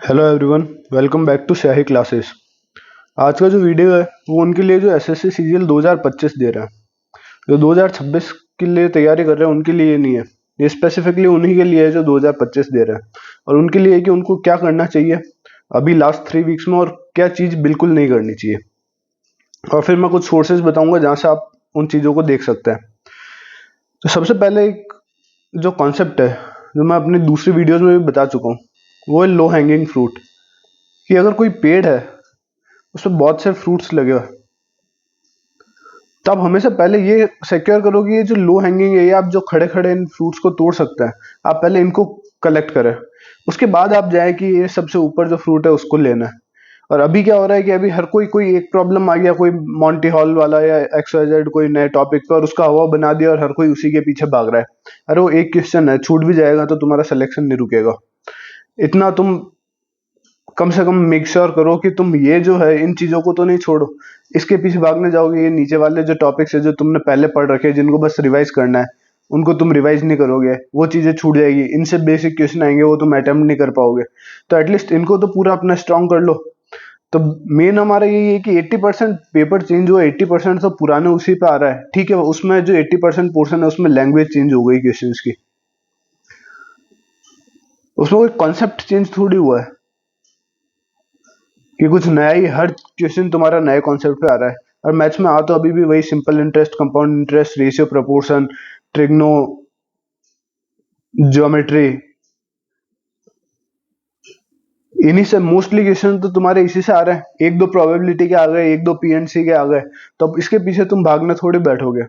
Hello everyone, welcome back to Shahi classes. आज का जो वीडियो है वो उनके लिए जो एसएससी सीजीएल 2025 दे रहा है, जो 2026 के लिए तैयारी कर रहे हैं उनके लिए नहीं है। ये स्पेसिफिकली उन्हीं के लिए है जो 2025 दे रहे हैं, और उनके लिए है कि उनको क्या करना चाहिए अभी लास्ट 3 वीक्स में और क्या चीज़ बिल्कुल नहीं करनी चाहिए। और फिर मैं कुछ सोर्सेज बताऊंगा जहाँ से आप उन चीज़ों को देख सकते हैं। तो सबसे पहले एक जो कॉन्सेप्ट है, जो मैं अपनी दूसरी वीडियोज़ में भी बता चुका हूँ, वो है लो हैंगिंग फ्रूट। कि अगर कोई पेड़ है उसमें बहुत से फ्रूट्स लगे हुए, तो आप हमेशा पहले ये सिक्योर करो कि ये जो लो हैंगिंग है, ये आप जो खड़े खड़े इन फ्रूट्स को तोड़ सकते हैं, आप पहले इनको कलेक्ट करें। उसके बाद आप जाए कि ये सबसे ऊपर जो फ्रूट है उसको लेना है। और अभी क्या हो रहा है कि अभी हर कोई कोई एक प्रॉब्लम आ गया, कोई मॉन्टी हॉल वाला या XYZ कोई नए टॉपिक पर, उसका हवा बना दिया और हर कोई उसी के पीछे भाग रहा है। अरे वो एक क्वेश्चन है, छूट भी जाएगा तो तुम्हारा सिलेक्शन नहीं रुकेगा। इतना तुम कम से कम मेक श्योर करो कि तुम ये जो है इन चीजों को तो नहीं छोड़ो। इसके पीछे भागने जाओगे, ये नीचे वाले जो टॉपिक्स है जो तुमने पहले पढ़ रखे हैं, जिनको बस रिवाइज करना है, उनको तुम रिवाइज नहीं करोगे, वो चीजें छूट जाएगी। इनसे बेसिक क्वेश्चन आएंगे, वो तुम अटेम्प्ट नहीं कर पाओगे। तो एटलीस्ट इनको तो पूरा अपना स्ट्रांग कर लो। तो मेन हमारा यही है कि 80% पेपर चेंज हुआ, 80% तो पुराने उसी पे आ रहा है। ठीक है, उसमें जो 80% पोर्शन है उसमें लैंग्वेज चेंज हो गई क्वेश्चन की, उसमें कोई कॉन्सेप्ट चेंज थोड़ी हुआ है कि कुछ नया ही हर क्वेश्चन तुम्हारा नए कॉन्सेप्ट पे आ रहा है। और मैथ्स में आ तो अभी भी वही simple interest, compound interest, ratio, proportion, trigno, geometry, इन्हीं से मोस्टली क्वेश्चन तो तुम्हारे इसी से आ रहे हैं। एक दो प्रोबेबिलिटी के आ गए, एक दो पीएनसी के आ गए, तो अब इसके पीछे तुम भागने थोड़ी बैठोगे।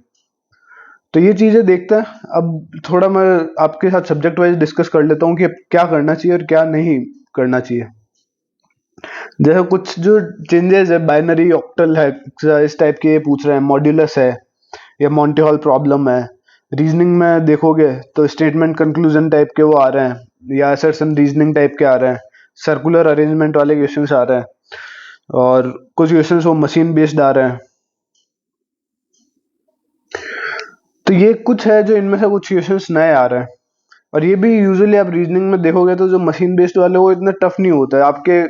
तो ये चीजें देखते हैं। अब थोड़ा मैं आपके साथ सब्जेक्ट वाइज डिस्कस कर लेता हूँ कि क्या करना चाहिए और क्या नहीं करना चाहिए। जैसे कुछ जो चेंजेस है, बाइनरी, ऑक्टल है, इस टाइप के ये पूछ रहे हैं, मॉड्यूलस है या मॉन्टी हॉल प्रॉब्लम है। रीजनिंग में देखोगे तो स्टेटमेंट कंक्लूजन टाइप के वो आ रहे हैं, या असर्शन रीजनिंग टाइप के आ रहे हैं, सर्कुलर अरेंजमेंट वाले क्वेश्चंस आ रहे हैं, और कुछ क्वेश्चंस वो मशीन बेस्ड आ रहे हैं। तो ये कुछ है जो इनमें से कुछ क्वेश्चंस नए आ रहे हैं। और ये भी यूजुअली आप रीजनिंग में देखोगे तो जो मशीन बेस्ड वाले वो इतना टफ नहीं होता है आपके,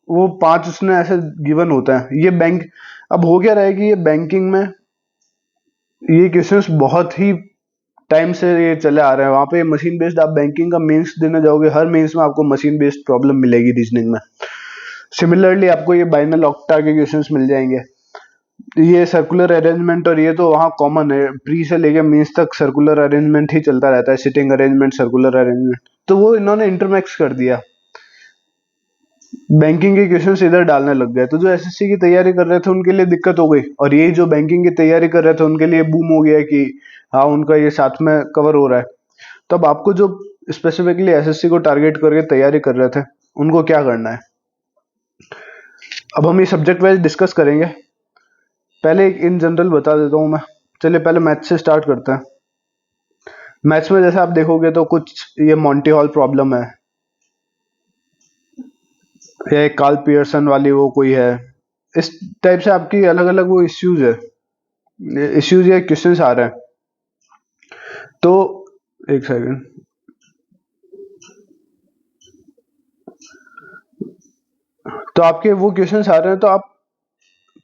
वो 5 उसने ऐसे गिवन होता है। ये बैंक, अब हो क्या रहा है कि ये बैंकिंग में ये क्वेश्चंस बहुत ही टाइम से ये चले आ रहे हैं। वहां पे मशीन बेस्ड, आप बैंकिंग का मेंस देने जाओगे, हर मेंस में आपको मशीन बेस्ड प्रॉब्लम मिलेगी रीजनिंग में। सिमिलरली आपको ये बाइनल ऑक्टा के क्वेश्चंस मिल जाएंगे। ये सर्कुलर अरेंजमेंट, और ये तो वहाँ कॉमन है, प्री से लेके मीन्स तक सर्कुलर अरेंजमेंट ही चलता रहता है, सिटिंग अरेंजमेंट, सर्कुलर अरेंजमेंट। तो वो इन्होंने इंटरमिक्स कर दिया, बैंकिंग के क्वेश्चंस इधर डालने लग गए। तो जो एसएससी की तैयारी कर रहे थे उनके लिए दिक्कत हो गई, और ये जो बैंकिंग की तैयारी कर रहे थे उनके लिए बूम हो गया कि हाँ उनका ये साथ में कवर हो रहा है। तो अब आपको जो स्पेसिफिकली एसएससी को टारगेट करके तैयारी कर रहे थे उनको क्या करना है, अब हम ये सब्जेक्ट वाइज डिस्कस करेंगे। पहले एक इन जनरल बता देता हूँ मैं। चलिए पहले मैथ्स से स्टार्ट करते हैं। मैथ्स में जैसे आप देखोगे तो कुछ ये मॉन्टी हॉल प्रॉब्लम है, या एक कार्ल पियर्सन वाली वो कोई है। इस टाइप से आपकी अलग अलग वो इश्यूज है, इश्यूज या क्वेश्चंस आ रहे हैं। तो एक सेकंड, तो आपके वो क्वेश्चंस आ रहे हैं, तो आप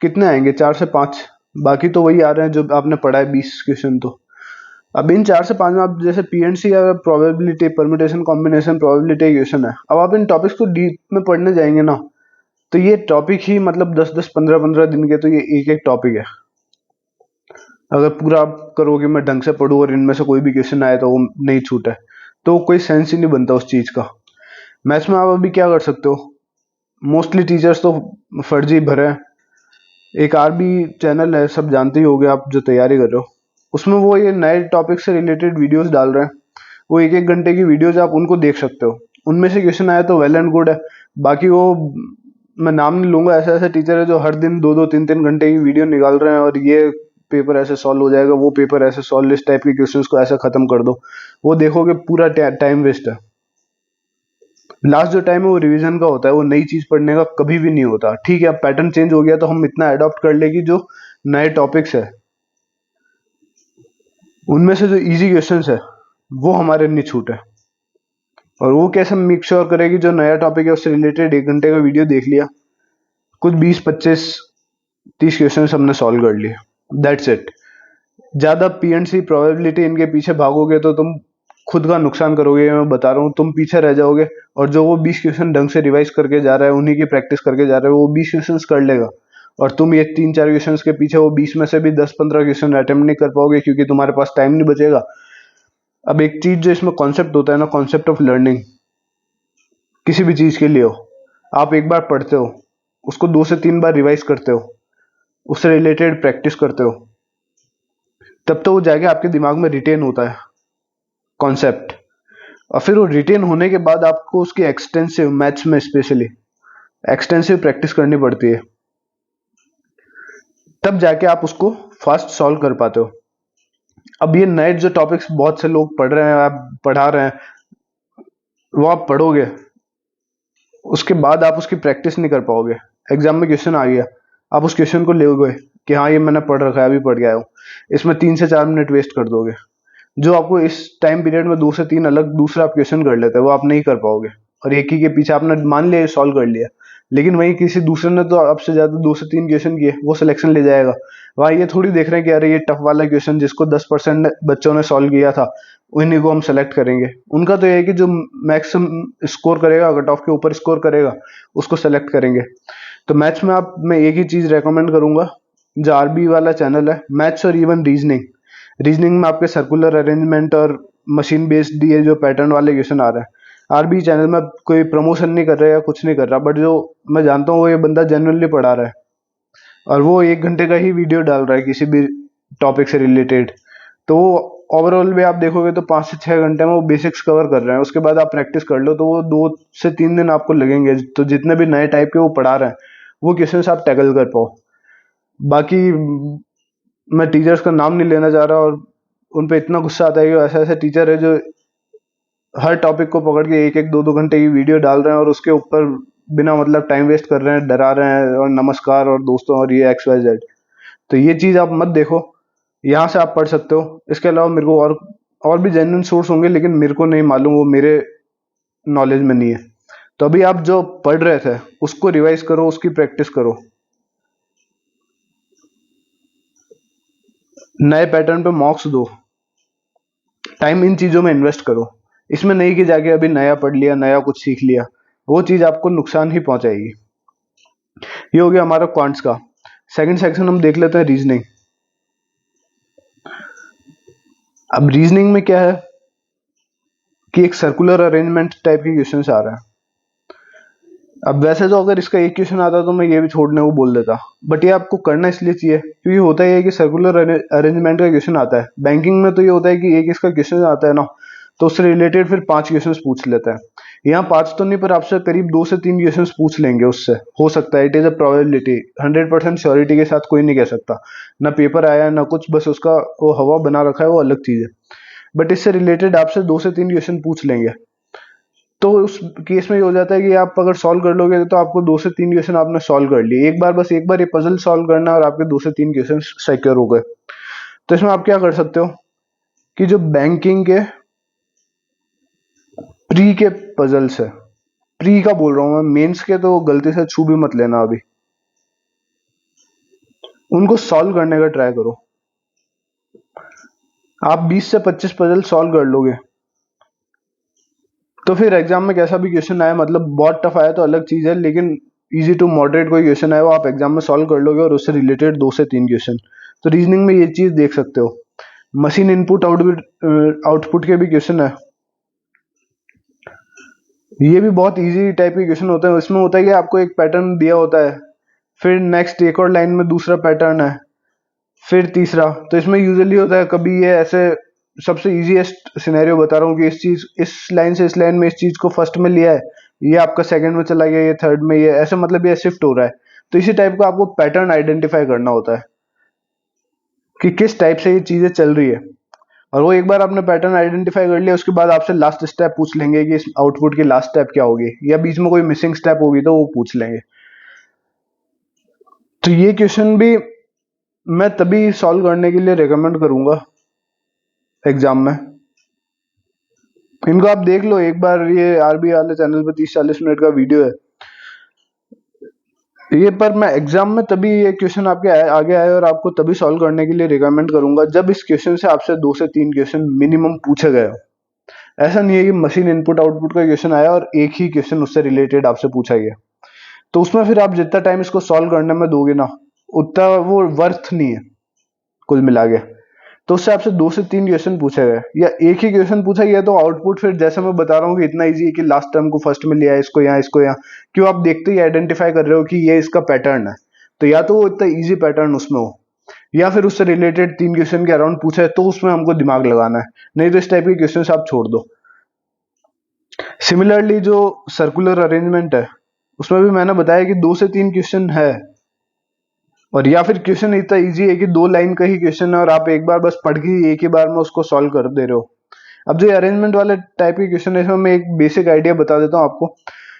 कितने आएंगे, 4 से 5। बाकी तो वही आ रहे हैं जो आपने पढ़ा है, 20 क्वेश्चन। तो अब इन 4 से 5 में आप जैसे पीएनसी या probability, permutation, combination, probability question है। अब आप इन टॉपिक्स को डीप में पढ़ने जाएंगे ना, तो ये टॉपिक ही मतलब 10-10, 15-15 दिन के, तो ये एक एक टॉपिक है। अगर पूरा आप करोगे मैं ढंग से पढ़ूँ और इनमें से कोई भी क्वेश्चन आए तो वो नहीं छूटे, तो कोई सेंस ही नहीं बनता उस चीज का। मैथ्स में आप अभी क्या कर सकते हो, मोस्टली टीचर्स तो फर्जी भरे हैं। एक आरबी चैनल है, सब जानते ही होगे आप जो तैयारी कर रहे हो, उसमें वो ये नए टॉपिक से रिलेटेड वीडियोस डाल रहे हैं। वो 1-1 घंटे की वीडियोस, आप उनको देख सकते हो। उनमें से क्वेश्चन आया तो वेल एंड गुड है। बाकी वो मैं नाम नहीं लूंगा, ऐसे ऐसे टीचर है जो हर दिन 2-2, 3-3 घंटे की वीडियो निकाल रहे हैं, और ये पेपर ऐसे सॉल्व हो जाएगा, वो पेपर ऐसे सॉल्व, इस टाइप के क्वेश्चंस को ऐसे खत्म कर दो। वो देखोगे पूरा टाइम वेस्ट है। लास्ट जो टाइम है वो रिवीजन का होता है, वो नई चीज पढ़ने का कभी भी नहीं होता। ठीक है, अब पैटर्न चेंज हो गया तो हम इतना अडॉप्ट कर ले कि जो नए टॉपिक्स है उनमें से जो इजी क्वेश्चंस है वो हमारे नहीं छूटे। और वो कैसे मेक श्योर करेगी जो नया टॉपिक है उससे रिलेटेड 1 घंटे का वीडियो देख लिया, कुछ 20 25 30 क्वेश्चन हमने सॉल्व कर लिए, दैट्स इट। ज्यादा पी एंड सी प्रोबेबिलिटी इनके पीछे भागोगे तो तुम खुद का नुकसान करोगे, मैं बता रहा हूँ। तुम पीछे रह जाओगे और जो वो 20 क्वेश्चन ढंग से रिवाइज करके जा रहा है, उन्हीं की प्रैक्टिस करके जा रहा है, वो 20 क्वेश्चन कर लेगा और तुम ये 3 4 क्वेश्चन के पीछे वो 20 में से भी 10 15 क्वेश्चन अटेम्प्ट नहीं कर पाओगे क्योंकि तुम्हारे पास टाइम नहीं बचेगा। अब एक चीज जो इसमें कॉन्सेप्ट होता है ना, कॉन्सेप्ट ऑफ लर्निंग, किसी भी चीज के लिए हो, आप एक बार पढ़ते हो, उसको 2 से 3 बार रिवाइज करते हो, उससे रिलेटेड प्रैक्टिस करते हो, तब तो वो जाके आपके दिमाग में रिटेन होता है कॉन्सेप्ट। और फिर वो रिटेन होने के बाद आपको उसकी एक्सटेंसिव, मैथ्स में स्पेशली एक्सटेंसिव प्रैक्टिस करनी पड़ती है, तब जाके आप उसको फास्ट सॉल्व कर पाते हो। अब ये नए जो टॉपिक्स बहुत से लोग पढ़ रहे हैं, आप पढ़ा रहे हैं, वो आप पढ़ोगे, उसके बाद आप उसकी प्रैक्टिस नहीं कर पाओगे। एग्जाम में क्वेश्चन आ गया, आप उस क्वेश्चन को लोगे कि हाँ ये मैंने पढ़ रखा है, अभी पढ़ के आया हूँ, इसमें 3 से 4 मिनट वेस्ट कर दोगे। जो आपको इस टाइम पीरियड में 2 से 3 अलग दूसरा आप क्वेश्चन कर लेते हैं, वो आप नहीं कर पाओगे। और एक ही के पीछे आपने मान लिया सॉल्व कर लिया, लेकिन वहीं किसी दूसरे ने तो आपसे ज्यादा 2 से 3 क्वेश्चन किए, वो सिलेक्शन ले जाएगा। वहाँ ये थोड़ी देख रहे हैं कि अरे ये टफ वाला क्वेश्चन जिसको 10% बच्चों ने सॉल्व किया था, उन्हीं को हम सेलेक्ट करेंगे। उनका तो ये है कि जो मैक्सिमम स्कोर करेगा, कट ऑफ के ऊपर स्कोर करेगा, उसको सेलेक्ट करेंगे। तो मैथ्स में आप, मैं एक ही चीज रेकमेंड करूंगा, जो आरबी वाला चैनल है, मैथ्स और इवन रीजनिंग, रीजनिंग में आपके सर्कुलर अरेंजमेंट और मशीन बेस्ड ये जो पैटर्न वाले क्वेश्चन आ रहे हैं, आरबी चैनल में कोई प्रमोशन नहीं कर रहा है या कुछ नहीं कर रहा, बट जो मैं जानता हूँ वो ये बंदा जेन्युइनली पढ़ा रहा है और वो 1 घंटे का ही वीडियो डाल रहा है किसी भी टॉपिक से रिलेटेड। तो वो ओवरऑल भी आप देखोगे तो 5 से 6 घंटे में वो बेसिक्स कवर कर रहे हैं। उसके बाद आप प्रैक्टिस कर लो तो वो 2 से 3 दिन आपको लगेंगे, तो जितने भी नए टाइप के वो पढ़ा रहे हैं वो क्वेश्चन आप टैकल कर पाओ। बाकी मैं टीचर्स का नाम नहीं लेना चाह रहा और उन पे इतना गुस्सा आता है कि ऐसे ऐसे टीचर है जो हर टॉपिक को पकड़ के 1 1 2 2 घंटे की वीडियो डाल रहे हैं और उसके ऊपर बिना मतलब टाइम वेस्ट कर रहे हैं, डरा रहे हैं और नमस्कार और दोस्तों और ये XYZ। तो ये चीज आप मत देखो, यहाँ से आप पढ़ सकते हो। इसके अलावा मेरे को और भी जेन्युइन सोर्स होंगे, लेकिन मेरे को नहीं मालूम, वो मेरे नॉलेज में नहीं है। तो अभी आप जो पढ़ रहे थे उसको रिवाइज करो, उसकी प्रैक्टिस करो, नए पैटर्न पे मॉक्स दो, टाइम इन चीजों में इन्वेस्ट करो। इसमें नहीं कि जाके अभी नया पढ़ लिया, नया कुछ सीख लिया, वो चीज आपको नुकसान ही पहुंचाएगी। ये हो गया हमारा क्वांट्स का। सेकंड सेक्शन हम देख लेते हैं रीजनिंग। अब रीजनिंग में क्या है कि एक सर्कुलर अरेंजमेंट टाइप के क्वेश्चन आ रहे हैं। अब वैसे तो अगर इसका एक क्वेश्चन आता तो मैं ये भी छोड़ने को बोल देता, बट ये आपको करना इसलिए चाहिए क्योंकि होता ही है कि सर्कुलर अरेंजमेंट का क्वेश्चन आता है। बैंकिंग में तो ये होता है कि एक इसका क्वेश्चन आता है ना, तो उससे रिलेटेड फिर 5 क्वेश्चन पूछ लेता है। यहाँ 5 तो नहीं, पर आपसे करीब 2 से 3 क्वेश्चन पूछ लेंगे, उससे हो सकता है। It is a probability, 100% surety के साथ कोई नहीं कह सकता। ना पेपर आया ना कुछ, बस उसका वो हवा बना रखा है, वो अलग चीज है। बट इससे रिलेटेड आपसे 2 से 3 क्वेश्चन पूछ लेंगे। तो उस केस में ये हो जाता है कि आप अगर सॉल्व कर लोगे तो आपको 2 से 3 क्वेश्चन आपने सॉल्व कर लिए एक बार, बस एक बार ये पजल सॉल्व करना है और आपके 2 से 3 क्वेश्चन सिक्योर हो गए। तो इसमें आप क्या कर सकते हो कि जो बैंकिंग के प्री के पजल्स है, प्री का बोल रहा हूं मैं, मेंस के तो गलती से छू भी मत लेना अभी, उनको सॉल्व करने का ट्राई करो। आप 20 से 25 पजल सॉल्व कर लोगे तो फिर एग्जाम में कैसा भी क्वेश्चन आए, मतलब बहुत टफ आया तो अलग चीज है, लेकिन इजी टू मॉडरेट कोई क्वेश्चन आए वो आप एग्जाम में सॉल्व कर लोगे और उससे रिलेटेड 2 से 3 क्वेश्चन। तो रीजनिंग में ये चीज देख सकते हो। मशीन इनपुट आउटपुट आउटपुट के भी क्वेश्चन है, ये भी बहुत इजी टाइप के क्वेश्चन होते हैं। इसमें होता है कि आपको एक पैटर्न दिया होता है, फिर नेक्स्ट एक और लाइन में दूसरा पैटर्न है, फिर तीसरा। तो इसमें यूजुअली होता है, कभी ये ऐसे, सबसे इजीएस्ट सिनेरियो बता रहा हूँ कि इस लाइन से इस लाइन में इस चीज को फर्स्ट में लिया है, ये आपका सेकंड में चला गया, ये थर्ड में, ये ऐसे मतलब ये शिफ्ट हो रहा है। तो इसी टाइप का आपको पैटर्न आइडेंटिफाई करना होता है कि किस टाइप से ये चीजें चल रही है। और वो एक बार आपने पैटर्न आइडेंटिफाई कर लिया, उसके बाद आपसे लास्ट स्टेप पूछ लेंगे कि इस आउटपुट की लास्ट स्टेप क्या होगी, या बीच में कोई मिसिंग स्टेप होगी तो वो पूछ लेंगे। तो ये क्वेश्चन भी मैं तभी सॉल्व करने के लिए रिकमेंड करूंगा एग्जाम में इनको आप देख लो एक बार, ये आरबी वाले चैनल पे 30-40 मिनट का वीडियो है ये। पर मैं एग्जाम में तभी ये क्वेश्चन आपके आगे आए और आपको तभी सॉल्व करने के लिए रिकमेंड करूंगा जब इस क्वेश्चन से आपसे 2 से 3 क्वेश्चन मिनिमम पूछे गए हो। ऐसा नहीं है कि मशीन इनपुट आउटपुट का क्वेश्चन आया और एक ही क्वेश्चन उससे रिलेटेड आपसे पूछा गया, तो उसमें फिर आप जितना टाइम इसको सॉल्व करने में दोगे ना उतना वो वर्थ नहीं है कुल मिला के। तो उससे आपसे 2 से 3 क्वेश्चन पूछे गए या एक ही क्वेश्चन पूछा गया तो आउटपुट फिर जैसे मैं बता रहा हूँ कि इतना इजी है कि लास्ट टर्म को फर्स्ट में लिया, इसको यहाँ क्यों आप देखते ही आइडेंटिफाई कर रहे हो कि ये इसका पैटर्न है। तो या तो वो इतना इजी पैटर्न उसमें हो या फिर उससे रिलेटेड 3 क्वेश्चन के अराउंड पूछा है तो उसमें हमको दिमाग लगाना है, नहीं तो इस टाइप के क्वेश्चन आप छोड़ दो। सिमिलरली जो सर्कुलर अरेंजमेंट है उसमें भी मैंने बताया कि 2 से 3 क्वेश्चन है, और या फिर क्वेश्चन इतना इजी है कि 2 लाइन का ही क्वेश्चन है और आप एक बार बस पढ़ के एक ही बार में उसको सॉल्व कर दे रहे हो। अब जो अरेंजमेंट वाले टाइप के क्वेश्चन है इसमें मैं एक बेसिक आइडिया बता देता हूँ आपको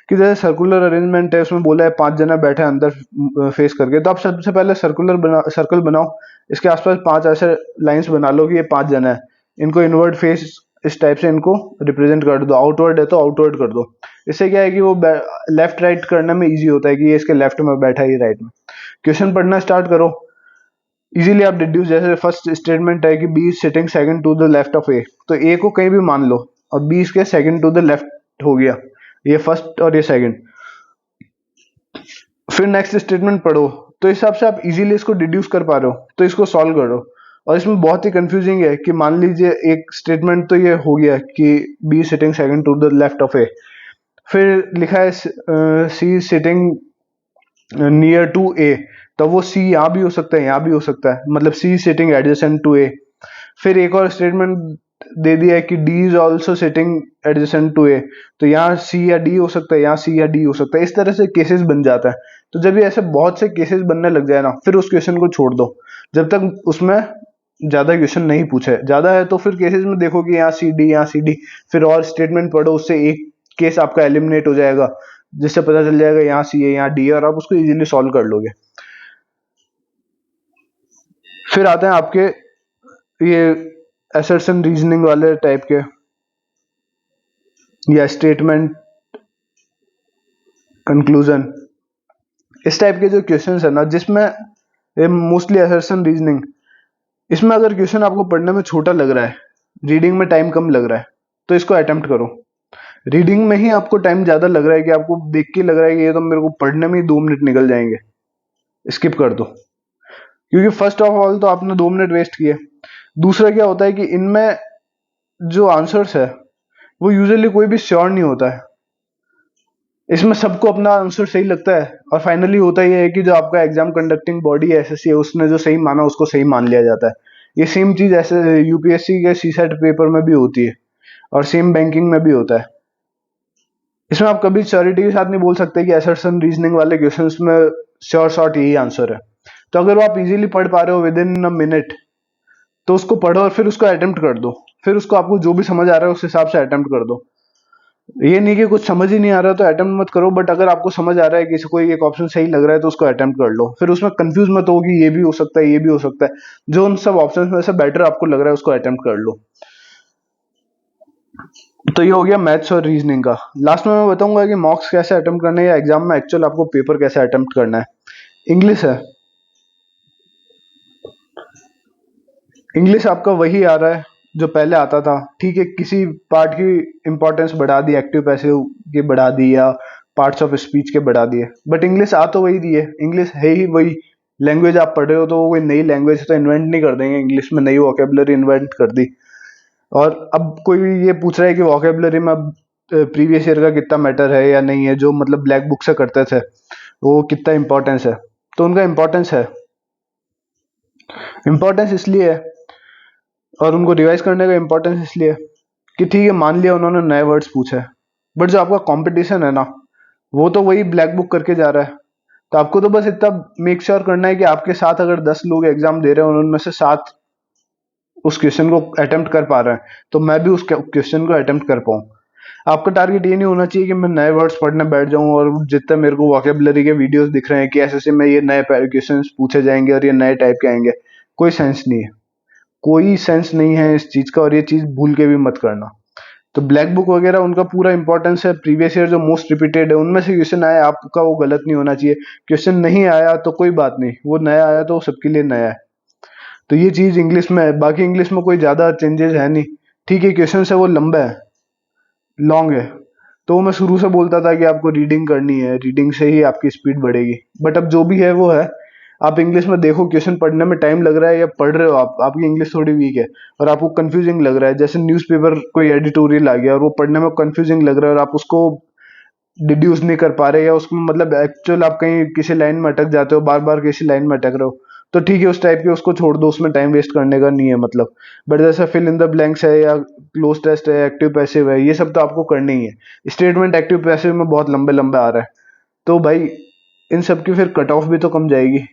कि जैसे सर्कुलर अरेंजमेंट है उसमें बोला है 5 जना बैठे हैं अंदर फेस करके, तो आप सबसे पहले सर्कल बनाओ, इसके आसपास 5 ऐसे लाइंस बना लो कि ये 5 जना है, इनको इनवर्ड फेस इस टाइप से इनको रिप्रेजेंट कर दो, आउटवर्ड है तो आउटवर्ड कर दो। इससे क्या है कि वो लेफ्ट राइट करने में इजी होता है कि ये इसके लेफ्ट में बैठा है ये राइट में। क्वेश्चन पढ़ना स्टार्ट करो, इजीली आप डिड्यूस, जैसे फर्स्ट स्टेटमेंट है कि B is sitting second to the left of A, तो ए को कहीं भी मान लो और बी इसके सेकंड टू द लेफ्ट हो गया, ये फर्स्ट और ये सेकंड। फिर नेक्स्ट स्टेटमेंट पढ़ो, तो इस हिसाब से आप इजीली इसको डिड्यूस कर पा रहे हो, तो इसको सॉल्व करो। और इसमें बहुत ही कंफ्यूजिंग है कि मान लीजिए एक स्टेटमेंट तो ये हो गया कि B sitting second to the left of A, फिर लिखा है C sitting near to A, तो वो सी यहाँ भी हो सकता है यहाँ भी हो सकता है, मतलब C sitting adjacent to A. फिर एक और स्टेटमेंट दे दिया है कि D is also sitting adjacent to A, तो यहाँ सी या डी हो सकता है यहाँ सी या डी हो सकता है। इस तरह से केसेस बन जाता है। तो जब ये ऐसे बहुत से केसेस बनने लग जाए ना फिर उस क्वेश्चन को छोड़ दो, जब तक उसमें ज्यादा क्वेश्चन नहीं पूछे। ज्यादा है तो फिर केसेस में देखो कि यहाँ सी डी, फिर और स्टेटमेंट पढ़ो, उससे एक केस आपका एलिमिनेट हो जाएगा जिससे पता चल जाएगा यहाँ सी है यहाँ डी है और आप उसको इजीली सॉल्व कर लोगे। फिर आते हैं आपके ये असर्शन रीजनिंग वाले टाइप के या स्टेटमेंट कंक्लूजन, इस टाइप के जो क्वेश्चंस है ना जिसमें मोस्टली असर्शन रीजनिंग, इसमें अगर क्वेश्चन आपको पढ़ने में छोटा लग रहा है, रीडिंग में टाइम कम लग रहा है, तो इसको अटेम्प्ट करो। रीडिंग में ही आपको टाइम ज्यादा लग रहा है कि आपको देख के लग रहा है कि ये तो मेरे को पढ़ने में ही 2 मिनट निकल जाएंगे, स्किप कर दो, क्योंकि फर्स्ट ऑफ ऑल तो आपने 2 मिनट वेस्ट किए। दूसरा क्या होता है कि इनमें जो आंसर्स है वो यूजुअली कोई भी श्योर नहीं होता है, इसमें सबको अपना आंसर सही लगता है और फाइनली होता ही है कि जो आपका एग्जाम कंडक्टिंग बॉडी है एसएससी है उसने जो सही माना उसको सही मान लिया जाता है। ये सेम चीज ऐसे यूपीएससी के सीसेट पेपर में भी होती है और सेम बैंकिंग में भी होता है। इसमें आप कभी श्योरिटी के साथ नहीं बोल सकते कि असर्शन रीजनिंग वाले क्वेश्चंस में श्योर शॉर्ट यही आंसर है। तो अगर वो आप इजीली पढ़ पा रहे हो विद इन अ मिनट तो उसको पढ़ो और फिर उसको अटेम्प्ट कर दो, फिर उसको आपको जो भी समझ आ रहा है उस हिसाब से अटेम्प्ट कर दो। ये नहीं कि कुछ समझ ही नहीं आ रहा तो अटेम्प्ट मत करो, बट अगर आपको समझ आ रहा है कि कोई एक ऑप्शन सही लग रहा है तो उसको अटेम्प्ट कर लो, फिर उसमें कंफ्यूज मत हो कि ये भी हो सकता है ये भी हो सकता है, जो उन सब ऑप्शन में से बेटर आपको लग रहा है उसको अटेम्प्ट कर लो। तो ये हो गया मैथ्स और रीजनिंग का। लास्ट में मैं बताऊंगा कि मॉक्स कैसे अटेम्प्ट करना है या एग्जाम में एक्चुअल आपको पेपर कैसे अटेम्प्ट करना है। इंग्लिश है, इंग्लिश आपका वही आ रहा है जो पहले आता था, ठीक है, किसी पार्ट की इंपॉर्टेंस बढ़ा दी, एक्टिव पैसिव की बढ़ा दी या पार्ट्स ऑफ स्पीच के बढ़ा दिए, बट इंग्लिश आ तो वही रही है, इंग्लिश है ही वही। लैंग्वेज आप पढ़ रहे हो तो वो कोई नई लैंग्वेज तो इन्वेंट नहीं कर देंगे, इंग्लिश में नई वोकेबलरी इन्वेंट कर दी। और अब कोई ये पूछ रहा है कि वोकेबलरी में अब प्रीवियस ईयर का कितना मैटर है या नहीं है, जो मतलब ब्लैक बुक से करते थे वो कितना इंपॉर्टेंस है, तो उनका इंपॉर्टेंस है। इंपॉर्टेंस इसलिए है और उनको रिवाइज करने का इंपॉर्टेंस इसलिए है कि ठीक है मान लिया उन्होंने नए वर्ड्स पूछे, बट जो आपका कंपटीशन है ना वो तो वही ब्लैक बुक करके जा रहा है। तो आपको तो बस इतना मेक श्योर करना है कि आपके साथ अगर 10 लोग एग्जाम दे रहे हैं उनमें से 7 उस क्वेश्चन को अटेम्प्ट कर पा रहे हैं, तो मैं भी उस क्वेश्चन को अटेम्प्ट कर पाऊँ। आपका टारगेट ये नहीं होना चाहिए कि मैं नए वर्ड्स पढ़ने बैठ जाऊं और जितने मेरे को वोकेबलरी के वीडियोस दिख रहे हैं कि ऐसे में ये नए क्वेश्चंस पूछे जाएंगे और ये नए टाइप के आएंगे, कोई सेंस नहीं है, कोई सेंस नहीं है इस चीज का, और ये चीज भूल के भी मत करना। तो ब्लैक बुक वगैरह उनका पूरा इंपॉर्टेंस है, प्रीवियस ईयर जो मोस्ट रिपीटेड है उनमें से क्वेश्चन आया, आपका वो गलत नहीं होना चाहिए। क्वेश्चन नहीं आया तो कोई बात नहीं, वो नया आया तो सबके लिए नया है। तो ये चीज इंग्लिश में है, बाकी इंग्लिश में कोई ज्यादा चेंजेस है नहीं। ठीक है, क्वेश्चन है वो लंबा है, लॉन्ग है, तो मैं शुरू से बोलता था कि आपको रीडिंग करनी है, रीडिंग से ही आपकी स्पीड बढ़ेगी। बट अब जो भी है वो है। आप इंग्लिश में देखो, क्वेश्चन पढ़ने में टाइम लग रहा है या पढ़ रहे हो आप, आपकी इंग्लिश थोड़ी वीक है और आपको कंफ्यूजिंग लग रहा है, जैसे न्यूज़पेपर कोई एडिटोरियल आ गया और वो पढ़ने में कंफ्यूजिंग लग रहा है और आप उसको डिड्यूस नहीं कर पा रहे, या उसमें मतलब एक्चुअल आप कहीं किसी लाइन में अटक जाते हो, बार बार किसी लाइन में अटक रहे हो, तो ठीक है, उस टाइप के उसको छोड़ दो, उसमें टाइम वेस्ट करने का नहीं है मतलब। बट जैसे फिल इन द ब्लैंक्स है या क्लोज टेस्ट है, एक्टिव पैसिव है, ये सब तो आपको करनी ही है। स्टेटमेंट एक्टिव पैसिव में बहुत लंबे लंबे आ रहा है, तो भाई इन सब की फिर कट ऑफ भी तो कम जाएगी।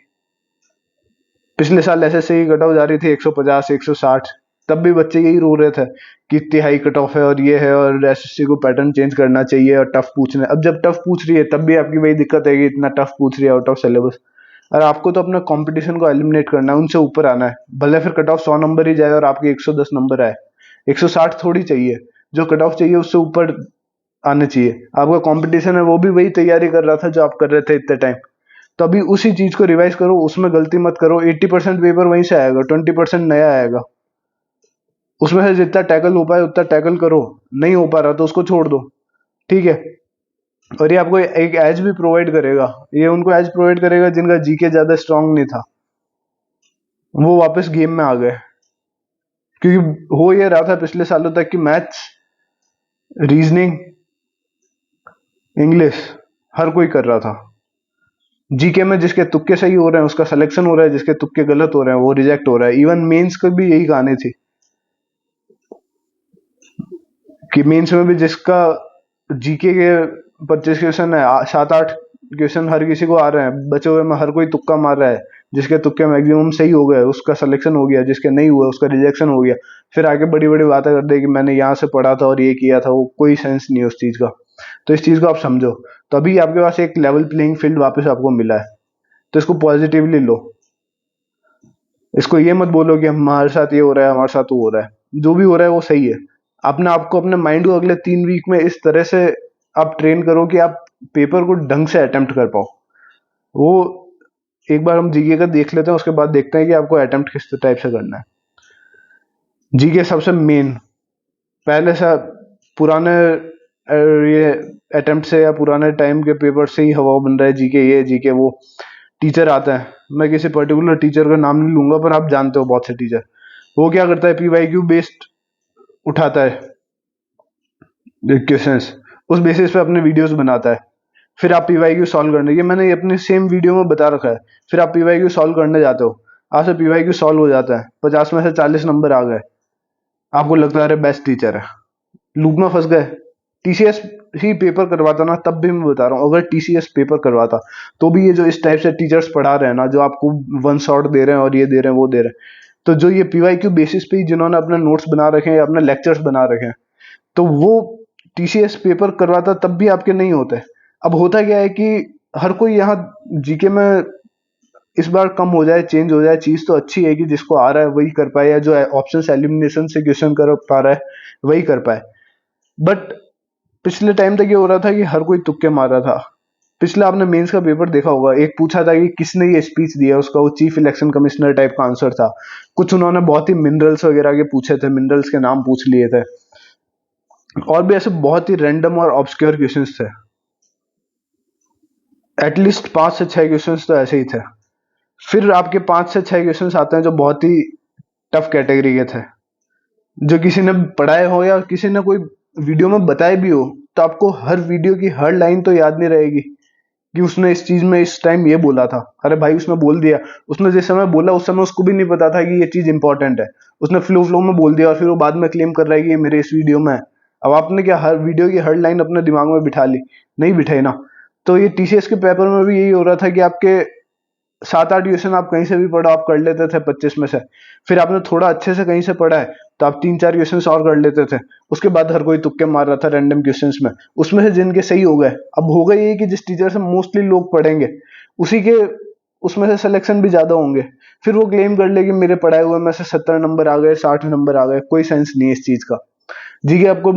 पिछले साल एसएससी की कट ऑफ जा रही थी 150 160, तब भी बच्चे यही रो रहे थे कि इतनी हाई कट ऑफ है और ये है और एसएससी को पैटर्न चेंज करना चाहिए और टफ पूछना है। अब जब टफ पूछ रही है तब भी आपकी वही दिक्कत है कि इतना टफ पूछ रही है आउट ऑफ सिलेबस। और आपको तो अपना कंपटीशन को एलिमिनेट करना है, उनसे ऊपर आना है, भले फिर कट ऑफ 100 नंबर ही जाए और आपके 110 नंबर आए, 160 थोड़ी चाहिए, जो कट ऑफ चाहिए उससे ऊपर आने चाहिए। आपका कंपटीशन है वो भी वही तैयारी कर रहा था जो आप कर रहे थे इतने टाइम, तो अभी उसी चीज को रिवाइज करो, उसमें गलती मत करो। 80% पेपर वहीं से आएगा, 20% नया आएगा, उसमें से जितना टैकल हो पाए उतना टैकल करो, नहीं हो पा रहा तो उसको छोड़ दो। ठीक है, और ये आपको एक एज भी प्रोवाइड करेगा, ये उनको एज प्रोवाइड करेगा जिनका जीके ज्यादा स्ट्रांग नहीं था, वो वापस गेम में आ गए। क्योंकि हो ये रहा था पिछले सालों तक कि मैथ्स, रीजनिंग, इंग्लिश हर कोई कर रहा था, जीके में जिसके तुक्के सही हो रहे हैं उसका सिलेक्शन हो रहा है, जिसके तुक्के गलत हो रहे हैं वो रिजेक्ट हो रहा है। इवन मेंस को भी यही कहानी थी कि मेंस में भी जिसका जीके के 25 क्वेश्चन है, 7-8 क्वेश्चन हर किसी को आ रहे हैं, बचे हुए में हर कोई तुक्का मार रहा है, जिसके तुक्के मैक्सिमम सही हो गए उसका सिलेक्शन हो गया, जिसके नहीं हुआ उसका रिजेक्शन हो गया। फिर आगे बड़ी बड़ी बातें कर दे कि मैंने यहाँ से पढ़ा था और ये किया था, वो कोई सेंस नहीं है उस चीज का। तो इस चीज को आप समझो, तो अभी आपके पास एक लेवल प्लेइंग फील्ड वापस आपको मिला है, तो इसको पॉजिटिवली लो। इसको ये मत बोलो कि हमारे साथ ये हो रहा है, हमारे साथ वो हो रहा है, जो भी हो रहा है वो सही है। अपने आप को, अपने माइंड को अगले 3 वीक में इस तरह से आप ट्रेन करो कि आप पेपर को ढंग से अटेम्प्ट कर पाओ। वो एक बार हम जीके का देख लेते हैं, उसके बाद देखते हैं कि आपको अटेम्प्ट किस टाइप से करना है। जीके सबसे मेन, पहले से पुराने ये अटेम्प्ट से या पुराने टाइम के पेपर से ही हवा बन रहा है जीके ये जीके वो। टीचर आता है, मैं किसी पर्टिकुलर टीचर का नाम नहीं लूंगा पर आप जानते हो बहुत से टीचर, वो क्या करता है, पीवाईक्यू बेस्ड उठाता है क्वेश्चंस, उस बेसिस पे अपने वीडियोस बनाता है। फिर आप पीवाईक्यू सॉल्व करने, ये मैंने अपने सेम वीडियो में बता रखा है। फिर आप पीवाईक्यू सॉल्व करने जाते हो, आपसे पीवाईक्यू सॉल्व हो जाता है, 50 में से 40 नंबर आ गए, आपको लगता है अरे बेस्ट टीचर है, लूप में फंस गए। टीसीएस ही पेपर करवाता ना, तब भी मैं बता रहा हूँ, अगर टीसीएस पेपर करवाता तो भी ये जो इस टाइप से टीचर्स पढ़ा रहे हैं ना, जो आपको वन शॉट दे रहे हैं और ये दे रहे हैं वो दे रहे हैं, तो जो ये पीवाईक्यू बेसिस पे ही जिन्होंने अपने नोट्स बना रखे हैं या अपने लेक्चर्स बना रखे हैं, तो वो टीसीएस पेपर करवाता तब भी आपके नहीं होते। अब होता क्या है कि हर कोई यहाँ जीके में इस बार कम हो जाए, चेंज हो जाए, चीज तो अच्छी है कि जिसको आ रहा है वही कर पाए, या जो ऑप्शन एलिमिनेशन से क्वेश्चन कर पा रहा है वही कर पाए। बट पिछले टाइम तक ये हो रहा था कि हर कोई तुक्के मार रहा था। पिछले आपने मेंस का पेपर देखा होगा, एक पूछा था कि किसने ये स्पीच दिया, उसका वो चीफ इलेक्शन कमिश्नर टाइप का आंसर था। कुछ उन्होंने बहुत ही मिनरल्स वगैरह के पूछे थे, मिनरल्स के नाम पूछ लिए थे, और भी ऐसे बहुत ही रैंडम और ऑब्सक्योर क्वेश्चंस थे। एटलीस्ट 5 से 6 क्वेश्चंस तो ऐसे ही थे। फिर आपके 5 से 6 क्वेश्चंस आते हैं जो बहुत ही टफ कैटेगरी के थे, जो किसी ने पढ़ाए हो या किसी ने कोई वीडियो में बताए भी हो, तो आपको हर वीडियो की हर लाइन तो याद नहीं रहेगी कि उसने इस चीज में इस टाइम ये बोला था। अरे भाई उसने बोल दिया, उसने जिस समय बोला उस समय उसको भी नहीं पता था कि ये चीज इंपॉर्टेंट है, उसने फ्लो फ्लो में बोल दिया और फिर वो बाद में क्लेम कर रहा है कि ये मेरे इस वीडियो में है। अब आपने क्या हर वीडियो की हर लाइन अपने दिमाग में बिठा ली? नहीं बिठाई ना। तो ये टीसीएस के पेपर में भी यही हो रहा था कि आपके 7-8 क्वेश्चन आप कहीं से भी पढ़ो आप कर लेते थे 25 में से, फिर आपने थोड़ा अच्छे से कहीं से पढ़ा है तो आप 3-4 क्वेश्चन और कर लेते थे। उसके बाद हर कोई तुक्के मार रहा था रैंडम क्वेश्चंस में, उसमें से जिनके सही हो गए, अब होगा ये कि जिस टीचर से मोस्टली लोग पढ़ेंगे उसी के उसमें से सिलेक्शन भी ज्यादा होंगे। फिर वो क्लेम कर ले कि मेरे पढ़ाए हुए में से 70 नंबर आ गए, 60 नंबर आ गए, कोई सेंस नहीं है इस चीज का। जीके आपको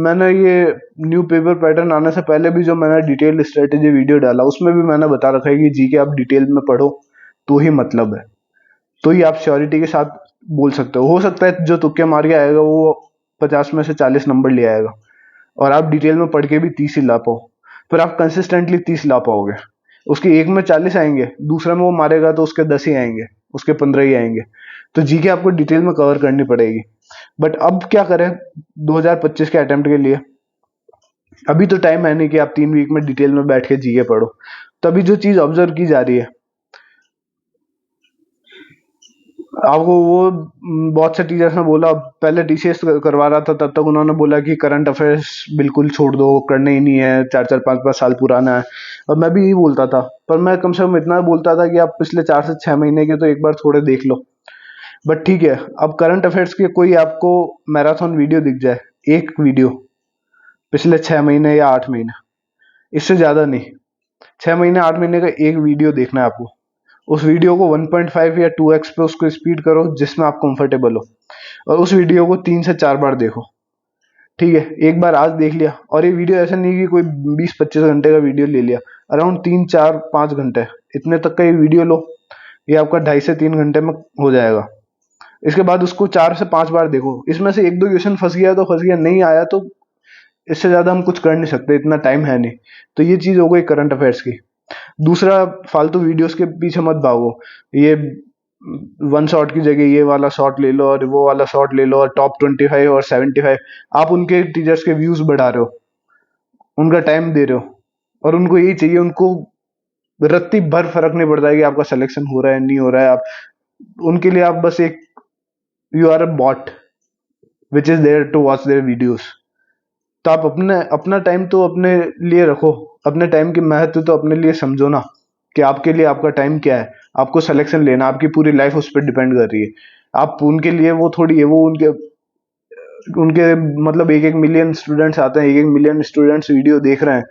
मैंने ये न्यू पेपर पैटर्न आने से पहले भी जो मैंने डिटेल स्ट्रेटेजी वीडियो डाला उसमें भी मैंने बता रखा है कि जीके आप डिटेल में पढ़ो तो ही मतलब है, तो ही आप श्योरिटी के साथ बोल सकते हो सकता है जो तुक्के मार के आएगा वो 50 में से 40 नंबर ले आएगा और आप डिटेल में पढ़ के भी 30 ही ला पाओ, फिर आप कंसिस्टेंटली 30 ला पाओगे। उसके एक में 40 आएंगे, दूसरे में वो मारेगा तो उसके 10 ही आएंगे, उसके 15 ही आएंगे। तो जीके आपको डिटेल में कवर करनी पड़ेगी। बट अब क्या करें 2025 के अटेम्प्ट के लिए? अभी तो टाइम है नहीं कि आप 3 वीक में डिटेल में बैठ के जीके पढ़ो। तो अभी जो चीज ऑब्जर्व की जा रही है, आपको वो बहुत से टीचर्स ने बोला, पहले टीसीएस करवा रहा था तब तक उन्होंने बोला कि करंट अफेयर्स बिल्कुल छोड़ दो, करने ही नहीं है, 4-4 5-5 साल पुराना है। और मैं भी यही बोलता था, पर मैं कम से कम इतना बोलता था कि आप पिछले 4 से 6 महीने के तो एक बार थोड़े देख लो। बट ठीक है, अब करंट अफेयर्स के कोई आपको मैराथन वीडियो दिख जाए, एक वीडियो पिछले 6 महीने या 8 महीने, इससे ज्यादा नहीं, 6 महीने 8 महीने का एक वीडियो देखना है आपको। उस वीडियो को 1.5 या 2x पे उसको स्पीड करो जिसमें आप कंफर्टेबल हो, और उस वीडियो को 3 से 4 बार देखो। ठीक है, एक बार आज देख लिया, और ये वीडियो ऐसा नहीं कि कोई 20-25 घंटे का वीडियो ले लिया, अराउंड 3-4-5 घंटे इतने तक का ये वीडियो लो, ये आपका 2.5 से 3 घंटे में हो जाएगा। इसके बाद उसको 4 से 5 बार देखो, इसमें से एक दो क्वेश्चन फंस गया तो फंस गया, नहीं आया तो इससे ज्यादा हम कुछ कर नहीं सकते, इतना टाइम है नहीं। तो ये चीज हो गई करंट अफेयर्स की। दूसरा, फालतू वीडियोस के पीछे मत भागो। ये वन शॉट की जगह ये वाला शॉट ले लो और वो वाला शॉट ले लो, और टॉप 25 और 75, आप उनके टीचर्स के व्यूज बढ़ा रहे हो, उनका टाइम दे रहे हो, और उनको यही चाहिए, उनको रत्ती भर फर्क नहीं पड़ता है कि आपका सिलेक्शन हो रहा है नहीं हो रहा है। आप उनके लिए आप बस एक, you are a bot which is there to watch their videos. तो आप अपने अपना टाइम तो अपने लिए रखो, अपने टाइम की महत्व तो अपने लिए समझो ना, कि आपके लिए आपका टाइम क्या है। आपको सिलेक्शन लेना, आपकी पूरी लाइफ उस पर डिपेंड कर रही है। आप उनके लिए वो थोड़ी है, वो उनके उनके मतलब 1-1 मिलियन स्टूडेंट्स आते हैं, 1-1 मिलियन स्टूडेंट्स वीडियो देख रहे हैं,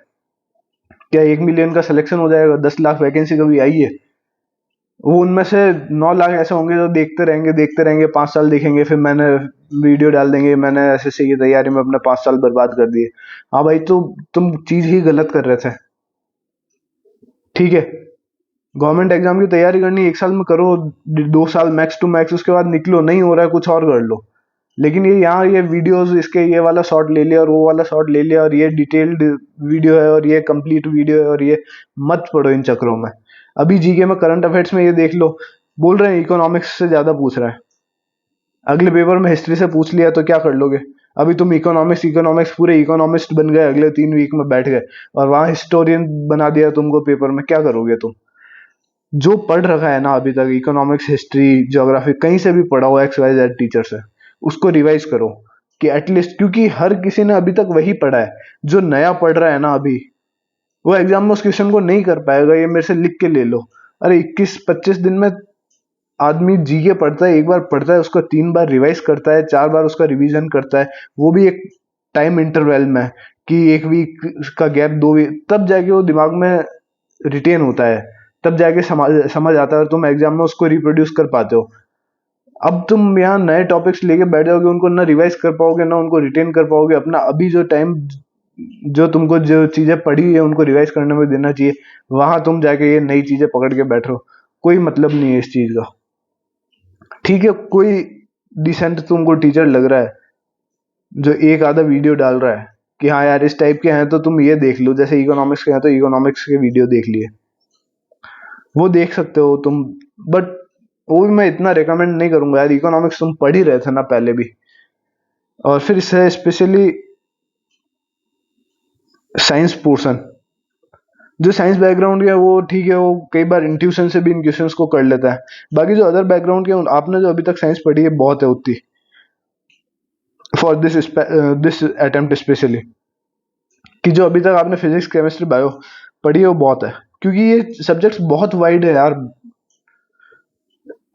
क्या 1 मिलियन का सिलेक्शन हो जाएगा? 10 लाख वैकेंसी कभी आई है? वो उनमें से 9 लाख ऐसे होंगे जो देखते रहेंगे, 5 साल देखेंगे, फिर मैंने वीडियो डाल देंगे मैंने एसएससी की तैयारी में अपने 5 साल बर्बाद कर दिए। हाँ भाई, तो तुम चीज ही गलत कर रहे थे। ठीक है, गवर्नमेंट एग्जाम की तैयारी करनी 1 साल में करो, 2 साल मैक्स टू मैक्स, उसके बाद निकलो, नहीं हो रहा है कुछ और कर लो। लेकिन ये यहाँ ये वीडियोस, इसके ये वाला शॉट ले लिया और वो वाला शॉट ले लिया, और ये डिटेल्ड वीडियो है और ये कंप्लीट वीडियो है, और ये मत पढ़ो इन चक्करों में। अभी जीके में करंट अफेयर्स में ये देख लो, बोल रहे हैं इकोनॉमिक्स से ज्यादा पूछ रहा है, अगले पेपर में हिस्ट्री से पूछ लिया तो क्या कर लोगे? अभी तुम इकोनॉमिक्स इकोनॉमिक्स पूरे इकोनॉमिस्ट बन गए, अगले 3 वीक में बैठ गए, और वहां हिस्टोरियन बना दिया तुमको पेपर में, क्या करोगे तुम? जो पढ़ रखा है ना अभी तक, इकोनॉमिक्स हिस्ट्री ज्योग्राफी कहीं से भी पढ़ा हो XYZ टीचर से, उसको रिवाइज करो, कि एटलीस्ट, क्योंकि हर किसी ने अभी तक वही पढ़ा है। जो नया पढ़ रहा है ना अभी, वो एग्जाम में उस क्वेश्चन को नहीं कर पाएगा, ये मेरे से लिख के ले लो। अरे 21-25 दिन में आदमी जीके पढ़ता है, एक बार पढ़ता है उसको 3 बार रिवाइज करता है, 4 बार उसका रिवीजन करता है, वो भी एक टाइम इंटरवल में, कि 1 वीक का गैप, 2 वीक, तब जाके वो दिमाग में रिटेन होता है, तब जाके समझ आता है और तुम एग्जाम में उसको रिप्रोड्यूस कर पाते हो। अब तुम यहाँ नए टॉपिक्स लेके बैठ जाओगे, उनको ना रिवाइज कर पाओगे ना उनको रिटेन कर पाओगे। अपना अभी जो टाइम, जो तुमको जो चीजें पढ़ी है उनको रिवाइज करने में देना चाहिए, वहां तुम जाके ये नई चीजें पकड़ के बैठ रहे हो, कोई मतलब नहीं है इस चीज का। ठीक है, कोई डिसेंट तुमको टीचर लग रहा है जो एक आधा वीडियो डाल रहा है कि हाँ यार इस टाइप के हैं तो तुम ये देख लो, जैसे इकोनॉमिक्स के हैं तो इकोनॉमिक्स के वीडियो देख लिए, वो देख सकते हो तुम। बट वो भी मैं इतना रिकमेंड नहीं करूंगा यार, इकोनॉमिक्स तुम पढ़ ही रहे थे ना पहले भी। और फिर इससे स्पेशली साइंस पोर्शन, जो साइंस बैकग्राउंड के है वो ठीक है, वो कई बार इंट्यूशन से भी इन क्वेश्चंस को कर लेता है। बाकी जो अदर बैकग्राउंड के आपने जो अभी तक साइंस पढ़ी है बहुत है उतनी, फॉर दिस अटेम्प्ट स्पेशली, कि जो अभी तक आपने फिजिक्स केमिस्ट्री बायो पढ़ी है वो बहुत है, क्योंकि ये सब्जेक्ट्स बहुत वाइड है यार।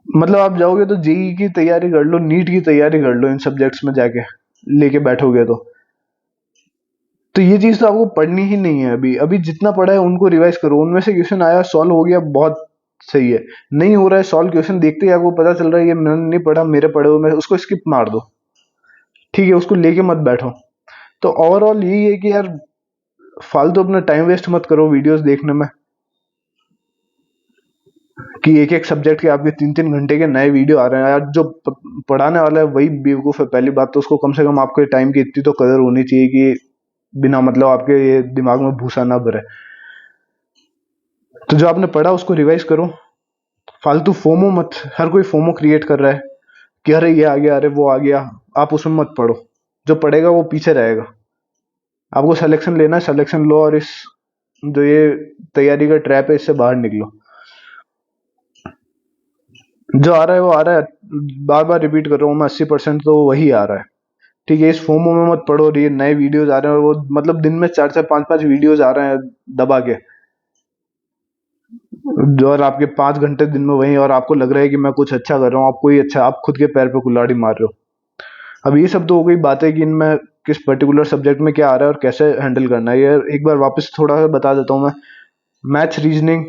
मतलब आप जाओगे तो जेई की तैयारी कर लो, नीट की तैयारी कर लो, इन सब्जेक्ट्स में जाके लेके बैठोगे तो ये चीज तो आपको पढ़नी ही नहीं है। अभी अभी जितना पढ़ा है उनको रिवाइज करो, उनमें से क्वेश्चन आया सॉल्व हो गया, बहुत सही है। नहीं हो रहा है सॉल्व, क्वेश्चन देखते ही आपको पता चल रहा है ये मैंने नहीं पढ़ा, मेरे पढ़े हुए, मैं उसको स्किप मार दो। ठीक है, उसको लेके मत बैठो। तो ओवरऑल यही है कि यार फालतू अपना टाइम वेस्ट मत करो वीडियोस देखने में, कि एक एक सब्जेक्ट के आपके 3-3 घंटे के नए वीडियो आ रहे हैं यार। जो पढ़ाने वाला है वही बेवकूफ़ है पहली बात तो, उसको कम से कम आपके टाइम की इतनी तो कदर होनी चाहिए कि बिना मतलब आपके ये दिमाग में भूसा ना भरे। तो जो आपने पढ़ा उसको रिवाइज करो, फालतू फोमो मत, हर कोई फोमो क्रिएट कर रहा है कि अरे ये आ गया, अरे वो आ गया, आप उसमें मत पढ़ो। जो पढ़ेगा वो पीछे रहेगा। आपको सिलेक्शन लेना है, सिलेक्शन लो, और इस जो ये तैयारी का ट्रैप है इससे बाहर निकलो। जो आ रहा है वो आ रहा है, बार बार रिपीट कर रहा हूँ मैं, 80% तो वही आ रहा है। ठीक है, इस फोमो में मत पढ़ो, और ये नए वीडियोज आ रहे हैं, और वो मतलब दिन में 4-4 5-5 वीडियोज आ रहे हैं दबा के, जो और आपके 5 घंटे दिन में वही, और आपको लग रहा है कि मैं कुछ अच्छा कर रहा हूँ, आप कोई अच्छा, आप खुद के पैर पे कुल्हाड़ी मार रहे हो। अब ये सब तो हो गई बात है कि इनमें किस पर्टिकुलर सब्जेक्ट में क्या आ रहा है और कैसे हैंडल करना है। ये एक बार वापस थोड़ा सा बता देता हूँ मैं। मैथ्स, रीजनिंग,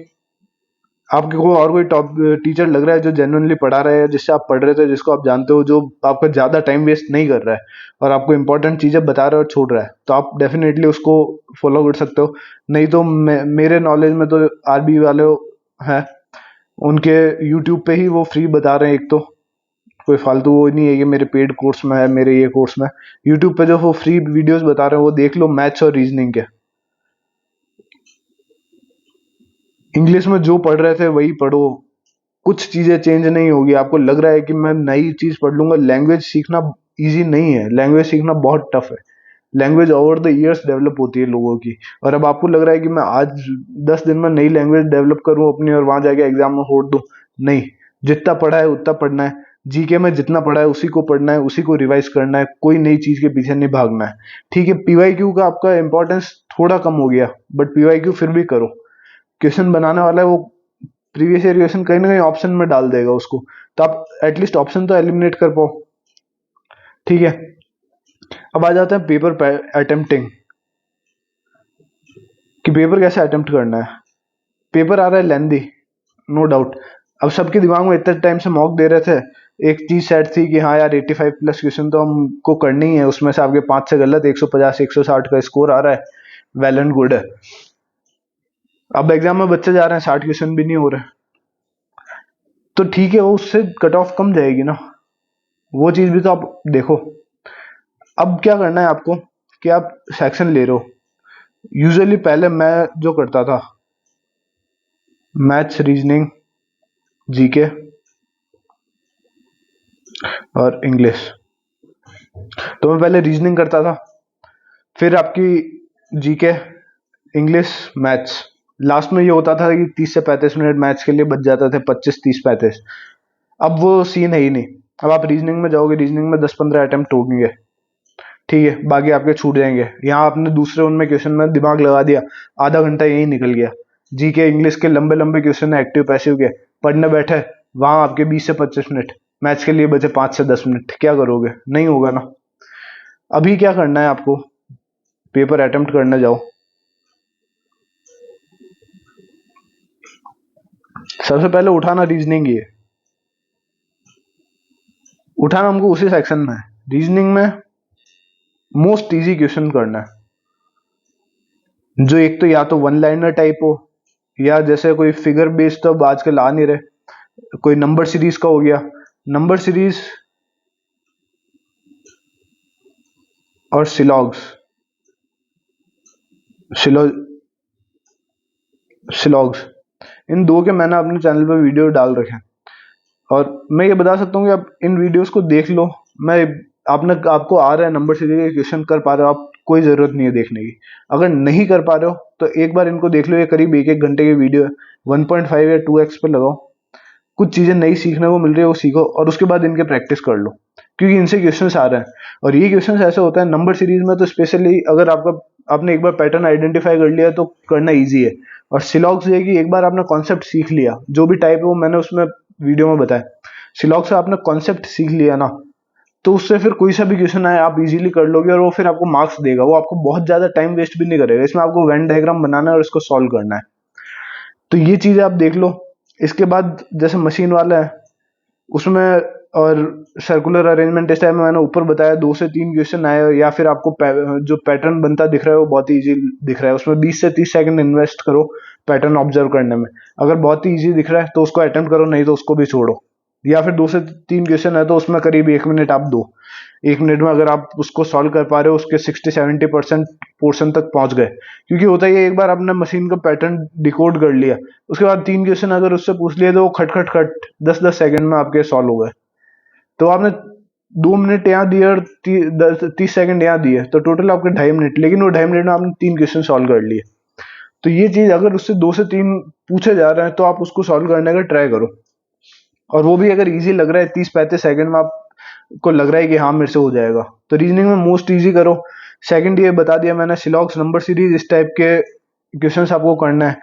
आपके को और कोई टॉप टीचर लग रहा है जो जेन्युइनली पढ़ा रहा है, जिससे आप पढ़ रहे थे, जिसको आप जानते हो, जो आपका ज़्यादा टाइम वेस्ट नहीं कर रहा है और आपको इंपॉर्टेंट चीज़ें बता रहा है और छोड़ रहा है, तो आप डेफिनेटली उसको फॉलो कर सकते हो। नहीं तो मेरे नॉलेज में तो आरबी वाले हैं, उनके यूट्यूब पे ही वो फ्री बता रहे हैं। एक तो कोई फालतू वो नहीं है कि मेरे पेड कोर्स में है, मेरे ये कोर्स में, यूट्यूब पे जो वो फ्री वीडियोस बता रहे हैं वो देख लो, मैथ्स और रीजनिंग के। इंग्लिश में जो पढ़ रहे थे वही पढ़ो, कुछ चीजें चेंज नहीं होगी। आपको लग रहा है कि मैं नई चीज पढ़ लूंगा, लैंग्वेज सीखना इजी नहीं है, लैंग्वेज सीखना बहुत टफ है। Language over the years develop होती है लोगों की, और अब आपको लग रहा है कि मैं आज 10 दिन में नई लैंग्वेज डेवलप करूं अपनी और वहां जाके एग्जाम में फोड़ दूं। नहीं, जितना पढ़ा है उतना पढ़ना है, जीके में जितना पढ़ा है उसी को पढ़ना है, उसी को रिवाइज करना है, कोई नई चीज के पीछे नहीं भागना है। ठीक है, पीवाईक्यू का आपका इंपॉर्टेंस थोड़ा कम हो गया, बट पीवाईक्यू फिर भी करो। क्वेश्चन बनाने वाला है वो प्रीवियस ईयर क्वेश्चन कहीं ना कहीं ऑप्शन में डाल देगा उसको, तो आप एटलीस्ट ऑप्शन तो एलिमिनेट कर पाओ। ठीक है, अब आ जाते हैं पेपर अटेम्प्टिंग, कि पेपर कैसे अटेम्प्ट करना है। पेपर आ रहा है लेंदी, नो डाउट। अब सबके दिमाग में इतने टाइम से मॉक दे रहे थे, एक चीज सेट थी कि हाँ यार 85+ क्वेश्चन तो हमको करनी ही है, उसमें से आपके 5 से गलत, 150-160 का स्कोर आ रहा है, वेल एंड गुड है। अब एग्जाम में बच्चे जा रहे हैं, 60 क्वेश्चन भी नहीं हो रहे, तो ठीक है, वो उससे कट ऑफ कम जाएगी ना, वो चीज भी तो आप देखो। अब क्या करना है आपको, कि आप सेक्शन ले रहे हो। यूजुअली पहले मैं जो करता था, मैथ्स, रीजनिंग, जीके और इंग्लिश, तो मैं पहले रीजनिंग करता था, फिर आपकी जीके, इंग्लिश, मैथ्स। लास्ट में ये होता था कि 30 से 35 मिनट मैथ्स के लिए बच जाते थे, 25, 30, 35। अब वो सीन है ही नहीं। अब आप रीजनिंग में जाओगे, रीजनिंग में 10-15 अटेम्प्ट होंगे, ठीक है, बाकी आपके छूट जाएंगे। यहाँ आपने दूसरे उनमें क्वेश्चन में दिमाग लगा दिया, आधा घंटा यही निकल गया। जीके इंग्लिश के लंबे लंबे क्वेश्चन है, एक्टिव पैसिव के, पढ़ने बैठे, वहां आपके 20 से 25 मिनट, मैथ्स के लिए बचे 5 से 10 मिनट, क्या करोगे? नहीं होगा ना। अभी क्या करना है आपको, पेपर अटेम्प्ट करने जाओ, सबसे पहले उठाना रीजनिंग ही है। उठाना हमको उसी सेक्शन में है, रीजनिंग में मोस्ट इजी क्वेश्चन करना है, जो एक तो या तो वन लाइनर टाइप हो, या जैसे कोई फिगर बेस्ड तो अब आजकल आ नहीं रहे, कोई नंबर सीरीज का हो गया, नंबर सीरीज और सिलॉग्स, सिलो सिलॉग्स, इन दो के मैंने अपने चैनल पर वीडियो डाल रखे हैं, और मैं ये बता सकता हूँ कि आप इन वीडियोस को देख लो। मैं आपने आपको आ रहा है नंबर सीरीज के क्वेश्चन कर पा रहे हो आप, कोई जरूरत नहीं है देखने की। अगर नहीं कर पा रहे हो तो एक बार इनको देख लो, ये करीब 1-1 घंटे की वीडियो है, 1.5 या 2x पे लगाओ, कुछ चीजें नई सीखने को मिल रही है वो सीखो, और उसके बाद इनके प्रैक्टिस कर लो, क्योंकि इनसे क्वेश्चंस आ रहे हैं। और ये क्वेश्चंस ऐसे होता है नंबर सीरीज में, तो स्पेशली अगर आपका आपने एक बार पैटर्न आइडेंटिफाई कर लिया तो करना इजी है। और सिलॉक्स ये है कि एक बार आपने कॉन्सेप्ट सीख लिया, जो भी टाइप है वो मैंने उसमें वीडियो में बताया, सिलॉक्स से आपने कॉन्सेप्ट सीख लिया ना, तो उससे फिर कोई सा भी क्वेश्चन आए आप इजीली कर लोगे, और वो फिर आपको मार्क्स देगा, वो आपको बहुत ज्यादा टाइम वेस्ट भी नहीं करेगा। इसमें आपको वेन डायग्राम बनाना है और इसको सॉल्व करना है, तो ये चीजें आप देख लो। इसके बाद जैसे मशीन वाला है, उसमें और सर्कुलर अरेंजमेंट इस टाइप में मैंने ऊपर बताया 2 से 3 क्वेश्चन आए, या फिर आपको जो पैटर्न बनता दिख रहा है वो बहुत ही ईजी दिख रहा है, उसमें 20 से 30 सेकंड इन्वेस्ट करो पैटर्न ऑब्जर्व करने में। अगर बहुत ही ईजी दिख रहा है तो उसको अटेम्प्ट करो, नहीं तो उसको भी छोड़ो। या फिर 2 से 3 क्वेश्चन है तो उसमें करीब 1 मिनट आप दो। 1 मिनट में अगर आप उसको सॉल्व कर पा रहे हो, उसके 60-70% पोर्शन तक पहुंच गए, क्योंकि होता ही है एक बार आपने मशीन का पैटर्न डिकोड कर लिया, उसके बाद 3 क्वेश्चन अगर उससे पूछ लिए तो वो खट खट खट 10-10 सेकंड में आपके सॉल्व हो गए। तो आपने 2 मिनट यहाँ दिए और 30 सेकंड यहाँ दिए, तो टोटल आपके 2.5 मिनट, लेकिन वो 2.5 मिनट में आपने 3 क्वेश्चन सॉल्व कर लिए। तो ये चीज अगर उससे 2 से 3 पूछे जा रहे हैं तो आप उसको सॉल्व करने का ट्राई करो, और वो भी अगर इजी लग रहा है 30-35 सेकंड में आपको लग रहा है कि हाँ मेरे से हो जाएगा, तो रीजनिंग में मोस्ट इजी करो। सेकंड ये बता दिया मैंने, सिलॉक्स, नंबर सीरीज, इस टाइप के क्वेश्चंस आपको करना है।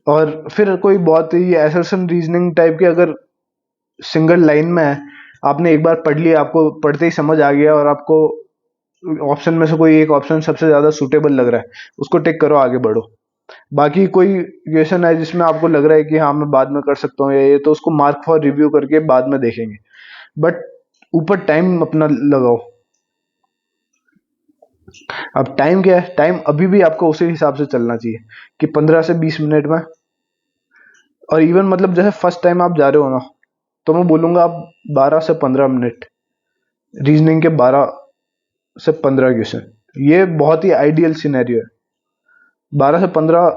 और फिर कोई बहुत ही एसर्शन रीजनिंग टाइप के अगर सिंगल लाइन में है, आपने एक बार पढ़ लिया, आपको पढ़ते ही समझ आ गया और आपको ऑप्शन में से कोई एक ऑप्शन सबसे ज्यादा सुटेबल लग रहा है, उसको टिक करो, आगे बढ़ो। बाकी कोई क्वेश्चन है जिसमें आपको लग रहा है कि हाँ मैं बाद में कर सकता हूँ ये, तो उसको मार्क फॉर रिव्यू करके बाद में देखेंगे, बट ऊपर टाइम अपना लगाओ। अब टाइम क्या है, टाइम अभी भी आपको उसी हिसाब से चलना चाहिए कि 15 से 20 मिनट में। और इवन मतलब जैसे फर्स्ट टाइम आप जा रहे हो ना, तो मैं बोलूंगा आप 12 से 15 मिनट रीजनिंग के, 12 से 15 क्वेश्चन, ये बहुत ही आइडियल सिनेरियो है। 12 से 15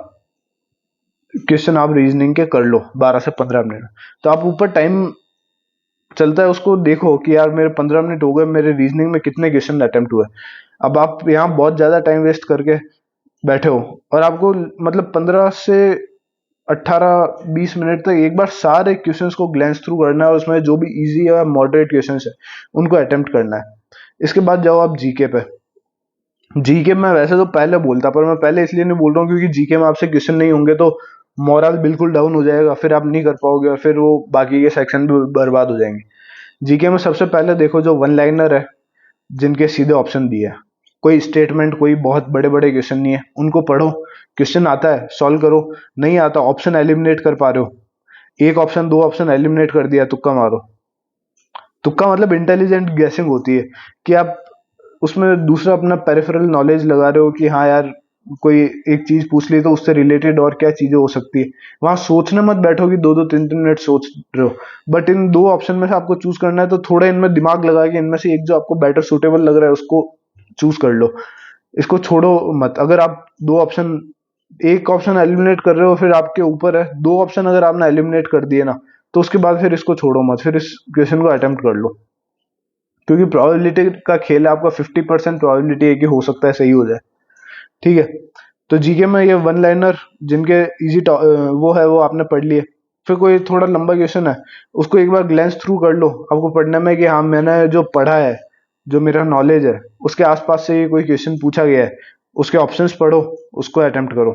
क्वेश्चन आप रीजनिंग के कर लो 12 से 15 मिनट, तो आप ऊपर टाइम चलता है उसको देखो कि यार मेरे 15 मिनट हो गए, मेरे रीजनिंग में कितने क्वेश्चन अटेम्प्ट हुए। अब आप यहाँ बहुत ज्यादा टाइम वेस्ट करके बैठे हो, और आपको मतलब 15 से 18-20 मिनट तक एक बार सारे क्वेश्चंस को ग्लैंस थ्रू करना है, और उसमें जो भी इजी या मॉडरेट क्वेश्चंस है उनको अटेम्प्ट करना है। इसके बाद जाओ आप जीके पे। जीके में वैसे तो पहले बोलता, पर मैं पहले इसलिए नहीं बोल रहा हूँ क्योंकि जीके में आपसे क्वेश्चन नहीं होंगे तो मोरल बिल्कुल डाउन हो जाएगा, फिर आप नहीं कर पाओगे और फिर वो बाकी के सेक्शन भी बर्बाद हो जाएंगे। जीके में सबसे पहले देखो जो वन लाइनर है, जिनके सीधे ऑप्शन दिए हैं, कोई स्टेटमेंट, कोई बहुत बड़े बड़े क्वेश्चन नहीं है, उनको पढ़ो। क्वेश्चन आता है सॉल्व करो, नहीं आता ऑप्शन एलिमिनेट कर पा रहे हो, एक ऑप्शन दो ऑप्शन एलिमिनेट कर दिया, तुक्का मारो। तुक्का मतलब इंटेलिजेंट गैसिंग होती है कि आप उसमें दूसरा अपना पेरिफेरल नॉलेज लगा रहे हो कि हाँ यार कोई एक चीज पूछ ली तो उससे रिलेटेड और क्या चीजें हो सकती है। वहां सोचने मत बैठो कि 2-2 3-3 मिनट सोच रहे हो, बट इन दो ऑप्शन में से आपको चूज करना है, तो थोड़ा इनमें दिमाग लगा के इनमें से एक जो आपको बेटर सुटेबल लग रहा है उसको चूज कर लो, इसको छोड़ो मत। अगर आप दो ऑप्शन, एक ऑप्शन एलिमिनेट कर रहे हो फिर आपके ऊपर है, दो ऑप्शन अगर आपने एलिमिनेट कर दिए ना, तो उसके बाद फिर इसको छोड़ो मत, फिर इस क्वेश्चन को अटेम्प्ट कर लो, क्योंकि प्रोबेबिलिटी का खेल है, आपका 50% प्रोबेबिलिटी है कि हो सकता है सही हो जाए। ठीक है, तो जीके में ये वन लाइनर जिनके इजी वो है वो आपने पढ़ लिए। फिर कोई थोड़ा लंबा क्वेश्चन है, उसको एक बार ग्लैंस थ्रू कर लो, आपको पढ़ने में कि हाँ मैंने जो पढ़ा है, जो मेरा नॉलेज है उसके आसपास से ये कोई क्वेश्चन पूछा गया है, उसके ऑप्शंस पढ़ो, उसको अटेम्प्ट करो।